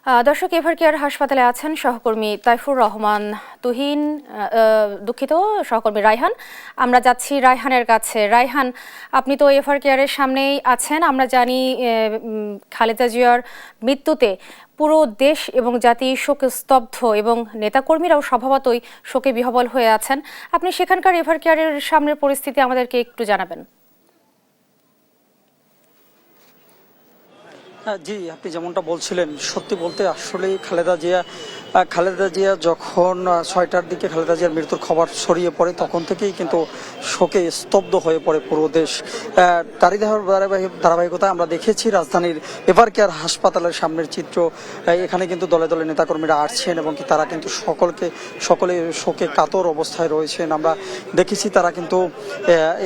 দর্শক, ever care হাসপাতালে আছেন সহকর্মী তাইফুর রহমান তুহিন, দুঃখিত, সহকর্মী রায়হান। আমরা যাচ্ছি রায়হানের কাছে। রায়হান, আপনি তো এভার কেয়ারের সামনেই আছেন। আমরা জানি খালেদা জিয়ার মৃত্যুতে পুরো দেশ এবং জাতি শোকে স্তব্ধ এবং নেতাকর্মীরাও স্বভাবতই শোকে বিহ্বল হয়ে আছেন। আপনি সেখানকার এভার কেয়ারের সামনের পরিস্থিতি আমাদেরকে একটু জানাবেন। জি, আপনি যেমনটা বলছিলেন, সত্যি বলতে আসলে খালেদা জিয়া যখন ৬টার দিকে খালেদা জিয়ার মৃত্যুর খবর ছড়িয়ে পড়ে তখন থেকেই কিন্তু শোকে স্তব্ধ হয়ে পড়ে পুরো দেশ। তারই ধারাবাহিকতায় আমরা দেখেছি রাজধানীর এভার কেয়ার হাসপাতালের সামনের চিত্র। এখানে কিন্তু দলে দলে নেতাকর্মীরা আসছেন এবং তারা কিন্তু সকলে শোকে কাতর অবস্থায় রয়েছেন। আমরা দেখেছি তারা কিন্তু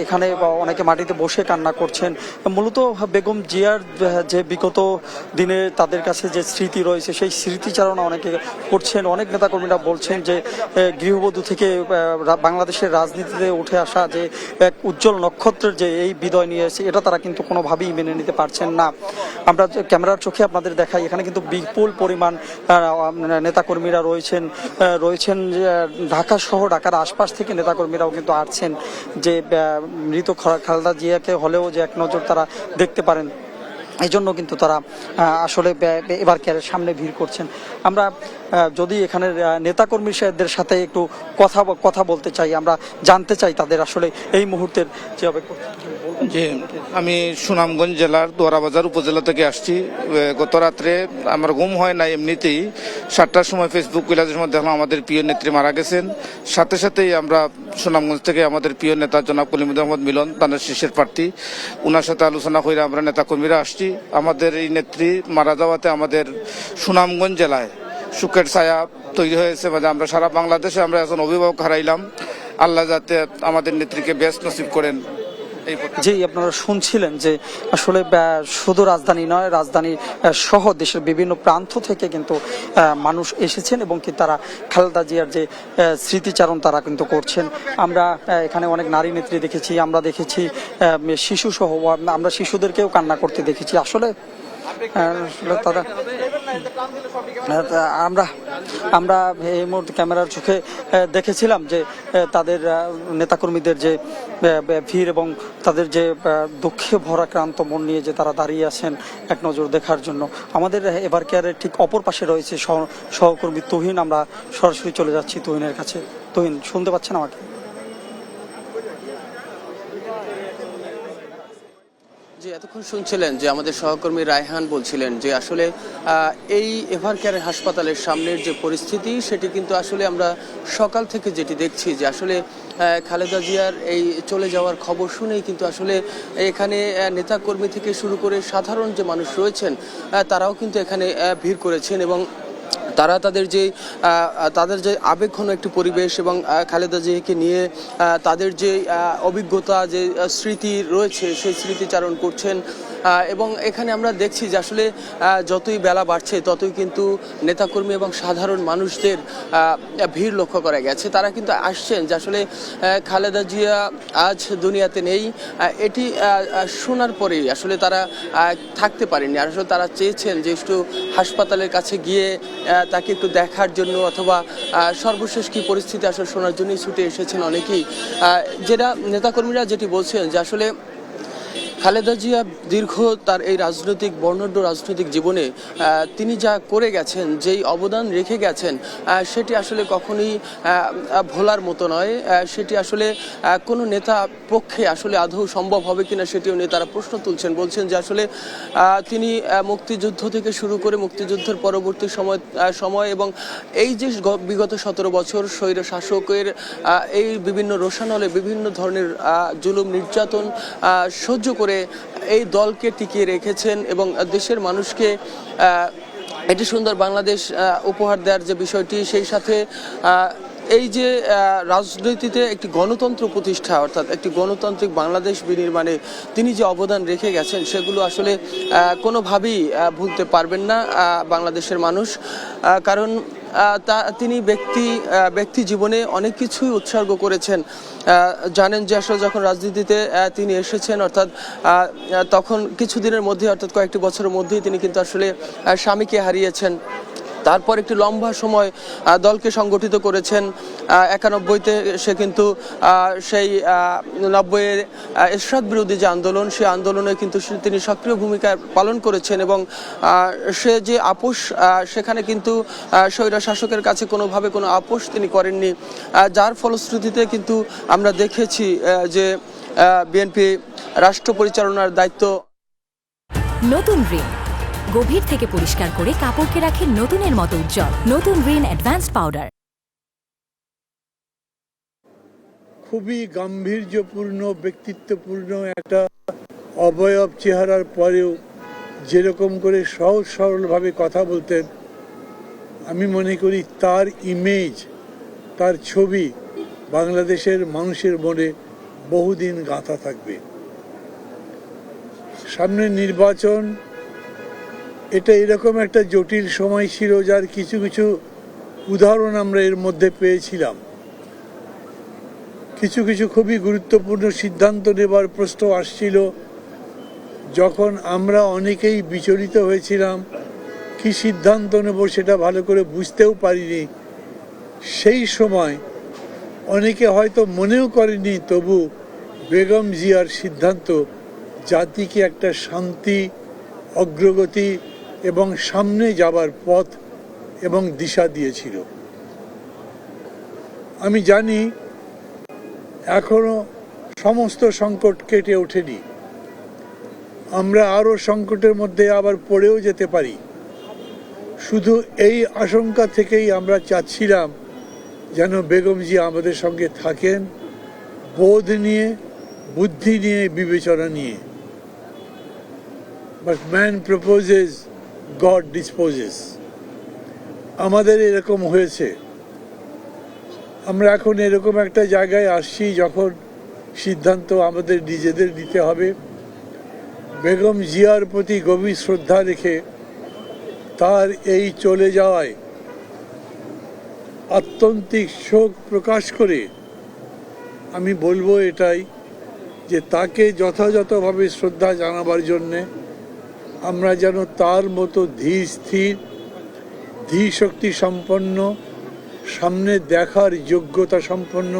এখানে অনেকে মাটিতে বসে কান্না করছেন। মূলত বেগম জিয়ার যে বিগত দিনে তাদের কাছে যে স্মৃতি রয়েছে সেই স্মৃতিচারণা অনেকে করছেন। অনেক নেতাকর্মীরা বলছেন যে গৃহবধূ থেকে বাংলাদেশের রাজনীতিতে উঠে আসা যে এক উজ্জ্বল নক্ষত্রের যে এই বিদায় নিয়ে এসেছে, এটা তারা কিন্তু কোনোভাবেই মেনে নিতে পারছেন না। আমরা ক্যামেরার চোখে আপনাদের দেখাই, এখানে কিন্তু বিপুল পরিমাণ নেতাকর্মীরা রয়েছেন ঢাকা সহ ঢাকার আশপাশ থেকে নেতাকর্মীরাও কিন্তু আসছেন যে মৃত খালেদা জিয়াকে হলেও যে এক নজর তারা দেখতে পারেন। এই জন্য কিন্তু তারা আসলে এভার কেয়ারের সামনে ভিড় করছেন। আমরা যদি এখানের নেতাকর্মীদের সাথে একটু কথা বলতে চাই, আমরা জানতে চাই তাদের আসলে এই মুহূর্তের যে যে আমি সুনামগঞ্জ জেলার দোয়ারাবাজার উপজেলা থেকে আসছি। গত রাত্রে আমার ঘুম হয় না, এমনিতেই 7টার সময় ফেসবুক বিলাসের মধ্যে দেখলাম আমাদের প্রিয় নেত্রী মারা গেছেন। সাথে সাথেই আমরা সুনামগঞ্জ থেকে আমাদের প্রিয় নেতা জনাব কলিমুর রহমদ মিলন, তাদের শীর্ষের প্রার্থী, ওনার সাথে আলোচনা করে আমরা নেতাকর্মীরা আসছি। আমাদের এই নেত্রী মারা যাওয়াতে আমাদের সুনামগঞ্জ জেলায় সুখের ছায়া তৈরি হয়েছে। মানে আমরা সারা বাংলাদেশে আমরা এখন অভিভাবক হারাইলাম। আল্লাহ যাতে আমাদের নেত্রীকে বেশ নসিব করেন। জি, আপনারা শুনছিলেন যে আসলে শুধু রাজধানী নয়, রাজধানী সহ দেশের বিভিন্ন প্রান্ত থেকে কিন্তু মানুষ এসেছেন এবং কি তারা খালেদা জিয়ার যে স্মৃতিচারণ তারা কিন্তু করছেন। আমরা এখানে অনেক নারী নেত্রী দেখেছি, আমরা দেখেছি শিশু সহ, আমরা শিশুদেরকেও কান্না করতে দেখেছি। আসলে তারা আমরা এই মুহূর্তে ক্যামেরার চোখে দেখেছিলাম যে তাদের নেতাকর্মীদের যে ভিড় এবং তাদের যে দুঃখে ভরা ক্রান্ত মন নিয়ে যে তারা দাঁড়িয়ে আছেন এক নজর দেখার জন্য। আমাদের এভার কেয়ারের ঠিক অপর পাশে রয়েছে সহকর্মী তুহিন। আমরা সরাসরি চলে যাচ্ছি তুহিনের কাছে। তুহিন, শুনতে পাচ্ছেন আমাকে? যে এতক্ষণ শুনছিলেন যে আমাদের সহকর্মী রায়হান বলছিলেন যে আসলে এই এভার কেয়ার হাসপাতালের সামনের যে পরিস্থিতি সেটি কিন্তু আসলে আমরা সকাল থেকে যেটি দেখছি যে আসলে খালেদা জিয়ার এই চলে যাওয়ার খবর শুনেই কিন্তু আসলে এখানে নেতাকর্মী থেকে শুরু করে সাধারণ যে মানুষ রয়েছেন তারাও কিন্তু এখানে ভিড় করেছেন এবং তারা তাদের যে আবেগঘন একটি পরিবেশ এবং খালেদা জিয়াকে নিয়ে তাদের যে অভিজ্ঞতা, যে স্মৃতি রয়েছে সেই স্মৃতিচারণ করছেন। এবং এখানে আমরা দেখছি যে আসলে যতই বেলা বাড়ছে ততই কিন্তু নেতাকর্মী এবং সাধারণ মানুষদের ভিড় লক্ষ্য করা গেছে। তারা কিন্তু আসছেন যে আসলে খালেদা জিয়া আজ দুনিয়াতে নেই, এটি শোনার পরেই আসলে তারা থাকতে পারেনি। আর আসলে তারা চেয়েছেন যে একটু হাসপাতালের কাছে গিয়ে তাকে একটু দেখার জন্য অথবা সর্বশেষ কী পরিস্থিতি আসলে শোনার জন্যই ছুটে এসেছেন অনেকেই। যেটা নেতাকর্মীরা যেটি বলছেন যে আসলে খালেদা জিয়া দীর্ঘ তার এই বর্ণাঢ্য রাজনৈতিক জীবনে তিনি যা করে গেছেন, যেই অবদান রেখে গেছেন, সেটি আসলে কখনোই ভোলার মতো নয়। সেটি আসলে কোনো নেতা পক্ষে আসলে আদৌ সম্ভব হবে কিনা সেটিও নেতারা প্রশ্ন তুলছেন। বলছেন যে আসলে তিনি মুক্তিযুদ্ধ থেকে শুরু করে মুক্তিযুদ্ধের পরবর্তী সময় এবং এই যে বিগত 17 বছর স্বৈর শাসকের এই বিভিন্ন রোষানলে বিভিন্ন ধরনের জুলুম নির্যাতন সহ্য করে এই দলকে টিকিয়ে রেখেছেন এবং দেশের মানুষকে একটি সুন্দর বাংলাদেশ উপহার দেওয়ার যে বিষয়টি, সেই সাথে এই যে রাজনীতিতে একটি গণতন্ত্র প্রতিষ্ঠা, অর্থাৎ একটি গণতান্ত্রিক বাংলাদেশ বিনির্মাণে তিনি যে অবদান রেখে গেছেন সেগুলো আসলে কোনোভাবেই ভুলতে পারবেন না বাংলাদেশের মানুষ। কারণ তিনি ব্যক্তি জীবনে অনেক কিছুই উৎসর্গ করেছেন। জানেন যে আসলে যখন রাজনীতিতে তিনি এসেছেন, অর্থাৎ তখন কিছুদিনের মধ্যে, অর্থাৎ কয়েকটি বছরের মধ্যেই তিনি কিন্তু আসলে স্বামীকে হারিয়েছেন। তারপর একটি লম্বা সময় দলকে সংগঠিত করেছেন। 91-তে সে কিন্তু সেই 90-এর এরশাদ বিরোধী যে আন্দোলন, সেই আন্দোলনে কিন্তু তিনি সক্রিয় ভূমিকা পালন করেছেন এবং সে যে আপোষ, সেখানে কিন্তু স্বৈর শাসকের কাছে কোনোভাবে কোনো আপোষ তিনি করেননি, যার ফলশ্রুতিতে কিন্তু আমরা দেখেছি যে বিএনপি রাষ্ট্র পরিচালনার দায়িত্ব। নতুন রিন গভীর থেকে পরিষ্কার করে কাপড়কে রাখে নতুনের মতো উজ্জ্বল। নতুন রিন অ্যাডভান্সড পাউডার। খুবই গাম্ভীর্যপূর্ণ, ব্যক্তিত্বপূর্ণ একটা অবয়ব চেহারার পরেও যেরকম করে সহজ সরলভাবে কথা বলতেন, আমি মনে করি তার ইমেজ, তার ছবি বাংলাদেশের মানুষের মনে বহুদিন গাঁথা থাকবে। সামনে নির্বাচন, এটা এরকম একটা জটিল সময় ছিল যার কিছু কিছু উদাহরণ আমরা এর মধ্যে পেয়েছিলাম। কিছু কিছু খুবই গুরুত্বপূর্ণ সিদ্ধান্ত নেবার প্রশ্ন আসছিল, যখন আমরা অনেকেই বিচলিত হয়েছিলাম, কি সিদ্ধান্ত নেব সেটা ভালো করে বুঝতেও পারিনি। সেই সময় অনেকে হয়তো মনেও করেনি, তবু বেগম জিয়ার সিদ্ধান্ত জাতিকে একটা শান্তি, অগ্রগতি এবং সামনে যাবার পথ এবং দিশা দিয়েছিল। আমি জানি এখনো সমস্ত সংকট কেটে ওঠেনি, আমরা আরও সংকটের মধ্যে আবার পড়েও যেতে পারি। শুধু এই আশঙ্কা থেকেই আমরা চাচ্ছিলাম যেন বেগম জিয়া আমাদের সঙ্গে থাকেন, বোধ নিয়ে, বুদ্ধি নিয়ে, বিবেচনা নিয়ে। But man proposes, god disposes. আমাদের এরকম হয়েছে। আমরা এখন এরকম একটা জায়গায় আসছি যখন সিদ্ধান্ত আমাদের নিজেদের নিতে হবে। বেগম জিয়ার প্রতি গভীর শ্রদ্ধা রেখে তার এই চলে যাওয়ায় আত্যন্তিক শোক প্রকাশ করে আমি বলবো এটাই, যে তাকে যথাযথভাবে শ্রদ্ধা জানাবার জন্যে আমরা যেন তার মতো ধীর স্থির, ধী শক্তি সম্পন্ন, সামনে দেখার যোগ্যতা সম্পন্ন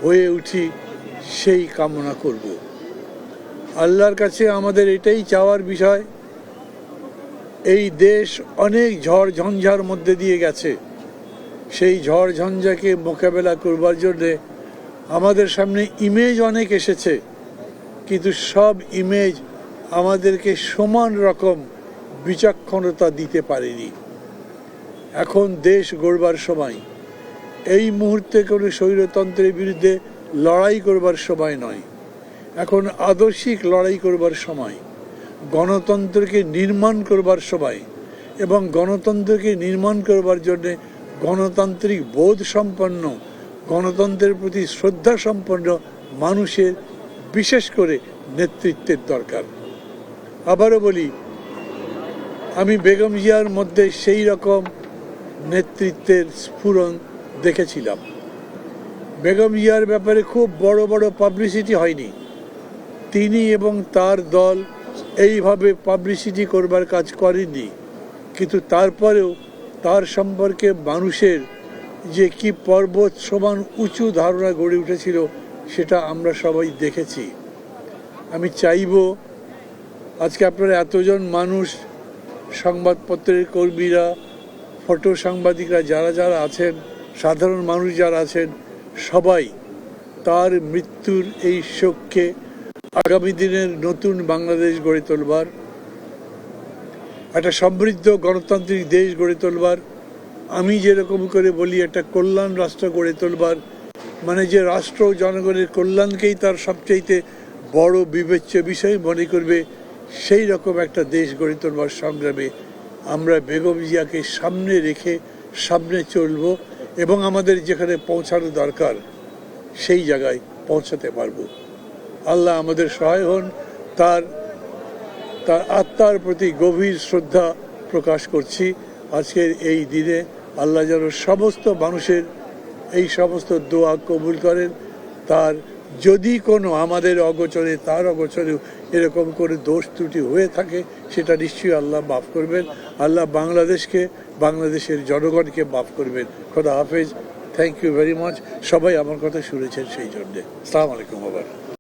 হয়ে উঠি, সেই কামনা করব। আল্লাহর কাছে আমাদের এটাই চাওয়ার বিষয়। এই দেশ অনেক ঝড় ঝঞ্ঝার মধ্যে দিয়ে গেছে, সেই ঝড় ঝঞ্ঝাকে মোকাবেলা করবার জন্যে আমাদের সামনে ইমেজ অনেক এসেছে, কিন্তু সব ইমেজ আমাদেরকে সমান রকম বিচক্ষণতা দিতে পারেনি। এখন দেশ গড়বার সময়, এই মুহূর্তে কোনো স্বৈরতন্ত্রের বিরুদ্ধে লড়াই করবার সময় নয়, এখন আদর্শিক লড়াই করবার সময়, গণতন্ত্রকে নির্মাণ করবার সময়, এবং গণতন্ত্রকে নির্মাণ করবার জন্যে গণতান্ত্রিক বোধ সম্পন্ন, গণতন্ত্রের প্রতি শ্রদ্ধা সম্পন্ন মানুষের বিশেষ করে নেতৃত্বের দরকার। আবারও বলি, আমি বেগম জিয়ার মধ্যে সেই রকম নেতৃত্বের স্ফুরণ দেখেছিলাম। বেগম জিয়ার ব্যাপারে খুব বড় বড় পাবলিসিটি হয়নি, তিনি এবং তার দল এইভাবে পাবলিসিটি করবার কাজ করেননি, কিন্তু তারপরেও তার সম্পর্কে মানুষের যে কি পর্বত সমান উঁচু ধারণা গড়ে উঠেছিল সেটা আমরা সবাই দেখেছি। আমি চাইব আজকে আপনারা এতজন মানুষ, সংবাদপত্রের কর্মীরা, ফটো সাংবাদিকরা যারা যারা আছেন, সাধারণ মানুষ যারা আছেন, সবাই তার মৃত্যুর এই শোককে আগামী দিনের নতুন বাংলাদেশ গড়ে তোলবার, একটা সমৃদ্ধ গণতান্ত্রিক দেশ গড়ে তোলবার, আমি যেরকম করে বলি একটা কল্যাণ রাষ্ট্র গড়ে তোলবার, মানে যে রাষ্ট্র জনগণের কল্যাণকেই তার সবচাইতে বড় বিবেচ্য বিষয় মনে করবে, সেই রকম একটা দেশ গড়ে তোলবার সংগ্রামে আমরা বেগম জিয়াকে সামনে রেখে সামনে চলব এবং আমাদের যেখানে পৌঁছানো দরকার সেই জায়গায় পৌঁছাতে পারব। আল্লাহ আমাদের সহায় হন। তার আত্মার প্রতি গভীর শ্রদ্ধা প্রকাশ করছি আজকের এই দিনে। আল্লাহ যেন সমস্ত মানুষের এই সমস্ত দোয়া কবুল করেন। তার যদি কোনো আমাদের অগোচরে, তার অগোচরেও এরকম করে দোষ ত্রুটি হয়ে থাকে, সেটা নিশ্চয়ই আল্লাহ মাফ করবেন। আল্লাহ বাংলাদেশকে বাংলাদেশের জনগণকে মাফ করবেন। খোদা হাফেজ, থ্যাংক ইউ ভেরি মাচ। সবাই আমার কথা শুনেছেন সেই জন্যে। আসসালামু আলাইকুম আবার।